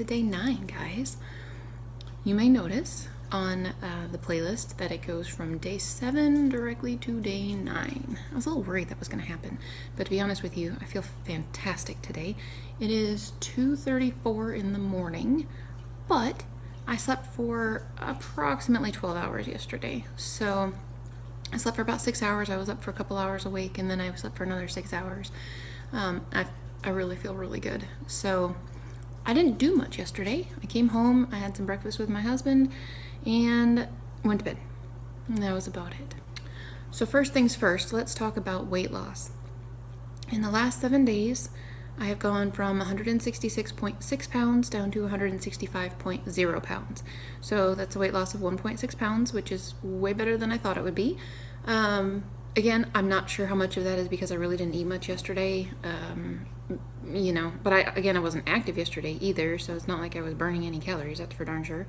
day 9, guys. You may notice on the playlist that it goes from day 7 directly to day 9. I was a little worried that was going to happen, but to be honest with you, I feel fantastic today. It is 2:34 in the morning, but I slept for approximately 12 hours yesterday. So I slept for about 6 hours. I was up for a couple hours awake, and then I slept for another 6 hours. I really feel really good. So I didn't do much yesterday. I came home, I had some breakfast with my husband, and went to bed. And that was about it. So first things first, let's talk about weight loss. In the last 7 days, I have gone from 166.6 pounds down to 165.0 pounds. So that's a weight loss of 1.6 pounds, which is way better than I thought it would be. Again, I'm not sure how much of that is because I really didn't eat much yesterday. But I wasn't active yesterday either, so it's not like I was burning any calories, that's for darn sure.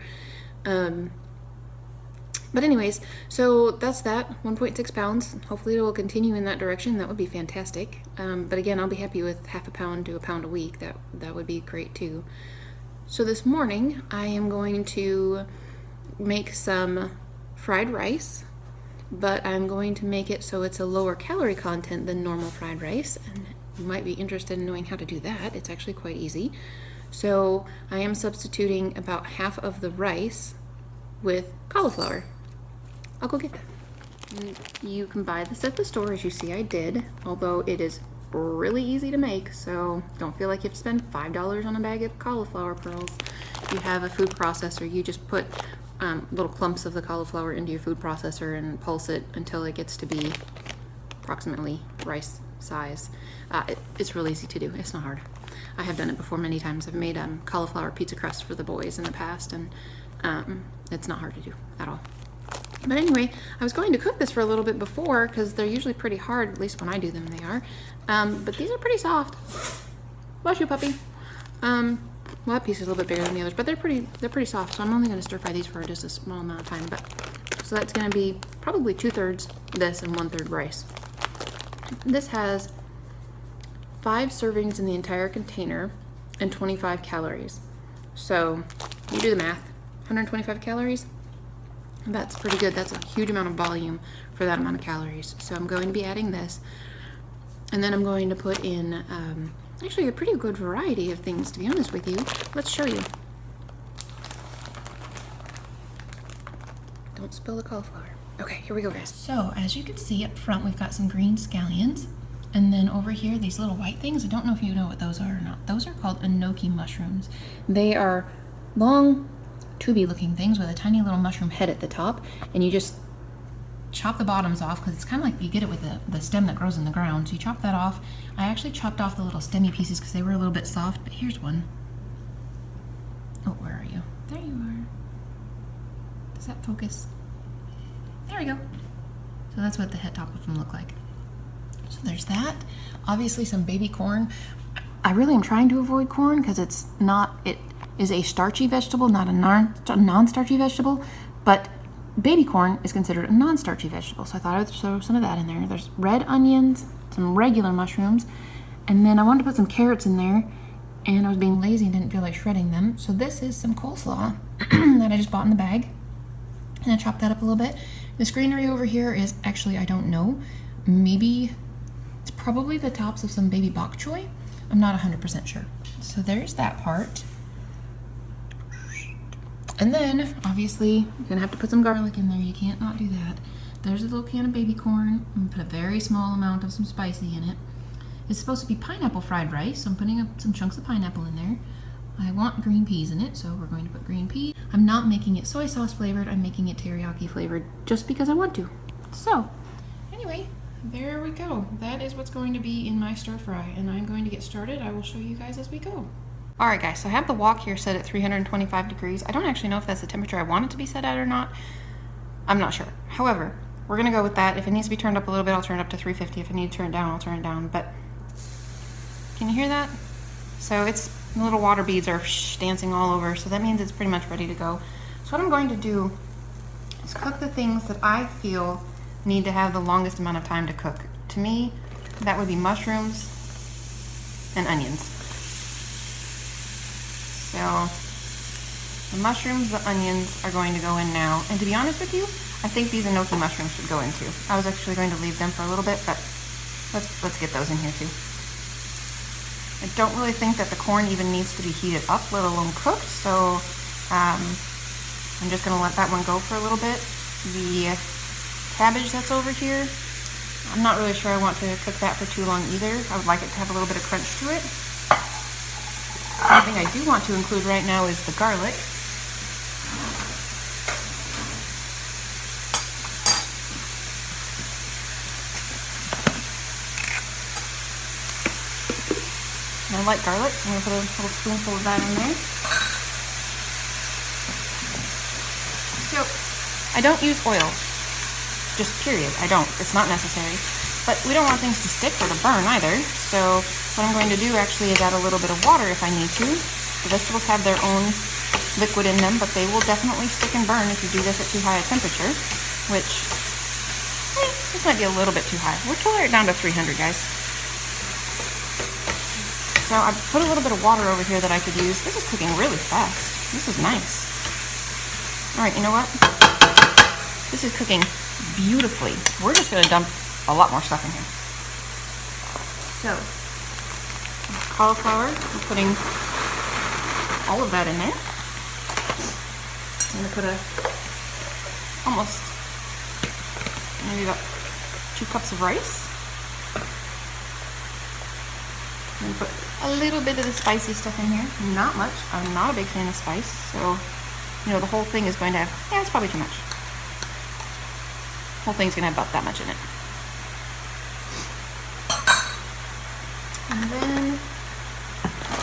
But anyways, so that's that, 1.6 pounds. Hopefully it will continue in that direction. That would be fantastic. But again, I'll be happy with half a pound to a pound a week. That would be great too. So this morning, I am going to make some fried rice, but I'm going to make it so it's a lower calorie content than normal fried rice. And you might be interested in knowing how to do that. It's actually quite easy. So I am substituting about half of the rice with cauliflower. I'll go get that. You can buy this at the store, as you see I did, although it is really easy to make, so don't feel like you have to spend $5 on a bag of cauliflower pearls. If you have a food processor, you just put little clumps of the cauliflower into your food processor and pulse it until it gets to be approximately rice size. It's really easy to do. It's not hard. I have done it before many times. I've made cauliflower pizza crust for the boys in the past, and it's not hard to do at all. But anyway, I was going to cook this for a little bit before because they're usually pretty hard, at least when I do them they are. But these are pretty soft. Bless you, puppy. Well, that piece is a little bit bigger than the others, but they're pretty soft, so I'm only going to stir fry these for just a small amount of time. So that's going to be probably 2/3 this and 1/3 rice. This has 5 servings in the entire container and 25 calories. So you do the math, 125 calories. That's pretty good. That's a huge amount of volume for that amount of calories. So I'm going to be adding this, and then I'm going to put in actually a pretty good variety of things, to be honest with you. Let's show you. Don't spill the cauliflower. Okay, here we go, guys. So as you can see up front, we've got some green scallions, and then over here, these little white things. I don't know if you know what those are or not. Those are called enoki mushrooms. They are long, tubey looking things with a tiny little mushroom head at the top, and you just chop the bottoms off because it's kind of like you get it with the stem that grows in the ground. So you chop that off. I actually chopped off the little stemmy pieces because they were a little bit soft, but here's one. Oh, where are you? There you are. Does that focus? There we go. So that's what the head top of them look like. So there's that. Obviously some baby corn. I really am trying to avoid corn because it is a starchy vegetable, not a non-starchy vegetable, but baby corn is considered a non-starchy vegetable, so I thought I would throw some of that in there. There's red onions, some regular mushrooms, and then I wanted to put some carrots in there, and I was being lazy and didn't feel like shredding them, so this is some coleslaw that I just bought in the bag, and I chopped that up a little bit. This greenery over here is actually, I don't know, maybe it's probably the tops of some baby bok choy. I'm not 100% sure. So there's that part. And then, obviously, you're gonna have to put some garlic in there. You can't not do that. There's a little can of baby corn. I'm gonna put a very small amount of some spicy in it. It's supposed to be pineapple fried rice, so I'm putting up some chunks of pineapple in there. I want green peas in it, so we're going to put green peas. I'm not making it soy sauce flavored, I'm making it teriyaki flavored just because I want to. So, anyway, there we go. That is what's going to be in my stir fry, and I'm going to get started. I will show you guys as we go. Alright guys, so I have the wok here set at 325 degrees. I don't actually know if that's the temperature I want it to be set at or not. I'm not sure. However, we're going to go with that. If it needs to be turned up a little bit, I'll turn it up to 350. If I need to turn it down, I'll turn it down. But can you hear that? So it's the little water beads are dancing all over, so that means it's pretty much ready to go. So what I'm going to do is cook the things that I feel need to have the longest amount of time to cook. To me, that would be mushrooms and onions. So The mushrooms, the onions are going to go in now. And to be honest with you, I think these enoki mushrooms should go in too. I was actually going to leave them for a little bit, but let's get those in here too. I don't really think that the corn even needs to be heated up, let alone cooked, so I'm just going to let that one go for a little bit. The cabbage that's over here, I'm not really sure I want to cook that for too long either. I would like it to have a little bit of crunch to it. One thing I do want to include right now is the garlic. And I like garlic, so I'm going to put a little spoonful of that in there. So, I don't use oil, just period. I don't. It's not necessary. But we don't want things to stick or to burn either, so what I'm going to do actually is add a little bit of water if I need to. The vegetables have their own liquid in them, but they will definitely stick and burn if you do this at too high a temperature, which, this might be a little bit too high. We'll tailor it down to 300, guys. So I put a little bit of water over here that I could use. This is cooking really fast. This is nice. All right, you know what? This is cooking beautifully. We're just gonna dump a lot more stuff in here. So, cauliflower, I'm putting all of that in there. I'm gonna put almost maybe about 2 cups of rice. I'm gonna put a little bit of the spicy stuff in here. Not much. I'm not a big fan of spice, so you know the whole thing is going to have, yeah, it's probably too much. The whole thing's gonna have about that much in it. And then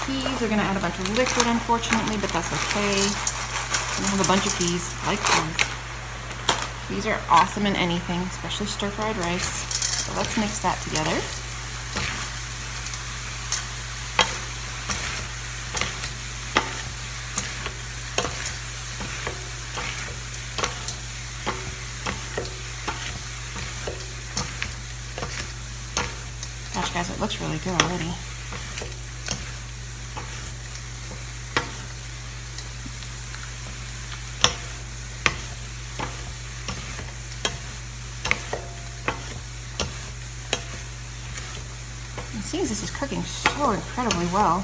peas are gonna add a bunch of liquid, unfortunately, but that's okay. I have a bunch of peas. I like peas. Peas are awesome in anything, especially stir-fried rice. So let's mix that together. Gosh, guys, it looks really good already. It seems this is cooking so incredibly well.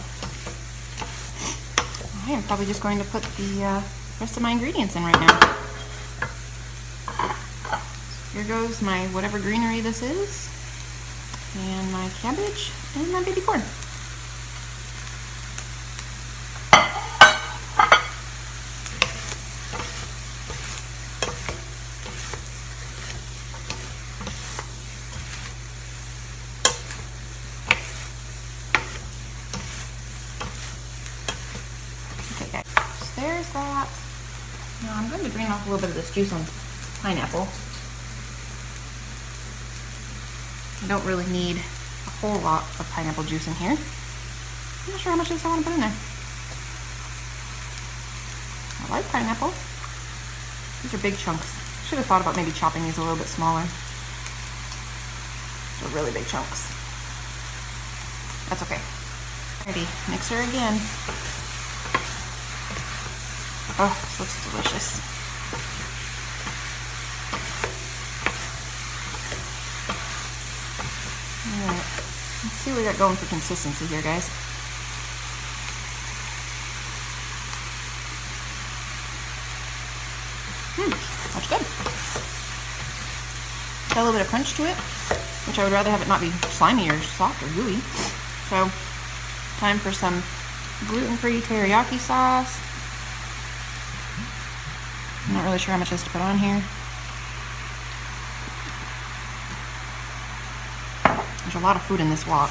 I am probably just going to put the rest of my ingredients in right now. So here goes my whatever greenery this is. And my cabbage, and my baby corn. Okay guys, so there's that. Now I'm going to drain off a little bit of this juice on pineapple. I don't really need a whole lot of pineapple juice in here. I'm not sure how much of this I want to put in there. I like pineapple. These are big chunks. Should have thought about maybe chopping these a little bit smaller. They're really big chunks. That's okay. Ready, mixer again. Oh, this looks delicious. Alright, let's see what we got going for consistency here, guys. That's good. Got a little bit of crunch to it, which I would rather have it not be slimy or soft or gooey. So, time for some gluten-free teriyaki sauce. I'm not really sure how much is to put on here. There's a lot of food in this wok.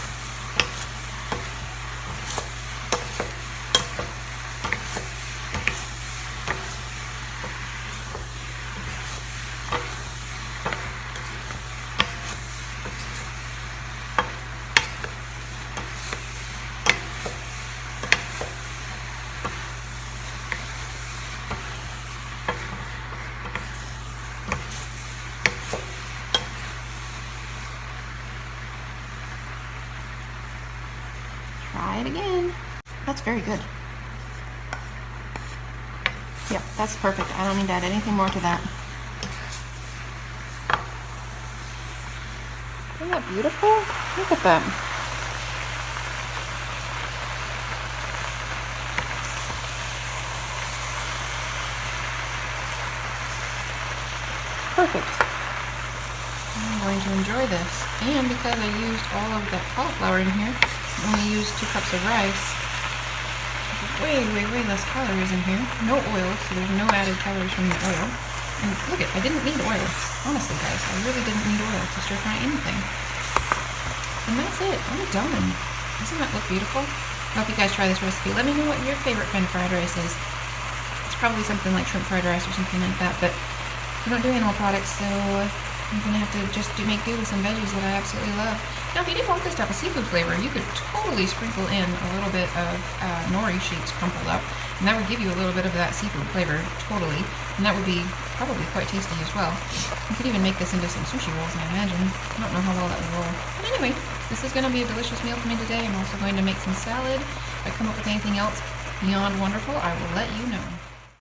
Try it again. That's very good. Yeah, that's perfect. I don't need to add anything more to that. Isn't that beautiful? Look at that. Perfect. I'm going to enjoy this. And because I used all of that cauliflower in here, I only used 2 cups of rice. Way less calories in here. No oil, so there's no added calories from the oil. And look it, I didn't need oil. Honestly, guys, I really didn't need oil to stir fry anything. And that's it. I'm done. Doesn't that look beautiful? I hope you guys try this recipe. Let me know what your favorite kind of fried rice is. It's probably something like shrimp fried rice or something like that, but we don't do animal products, so I'm going to have to just make do with some veggies that I absolutely love. Now, if you didn't want this to have a seafood flavor, you could totally sprinkle in a little bit of nori sheets crumpled up, and that would give you a little bit of that seafood flavor, totally, and that would be probably quite tasty as well. You could even make this into some sushi rolls, I imagine. I don't know how well that would roll. But anyway, this is going to be a delicious meal for me today. I'm also going to make some salad. If I come up with anything else beyond wonderful, I will let you know.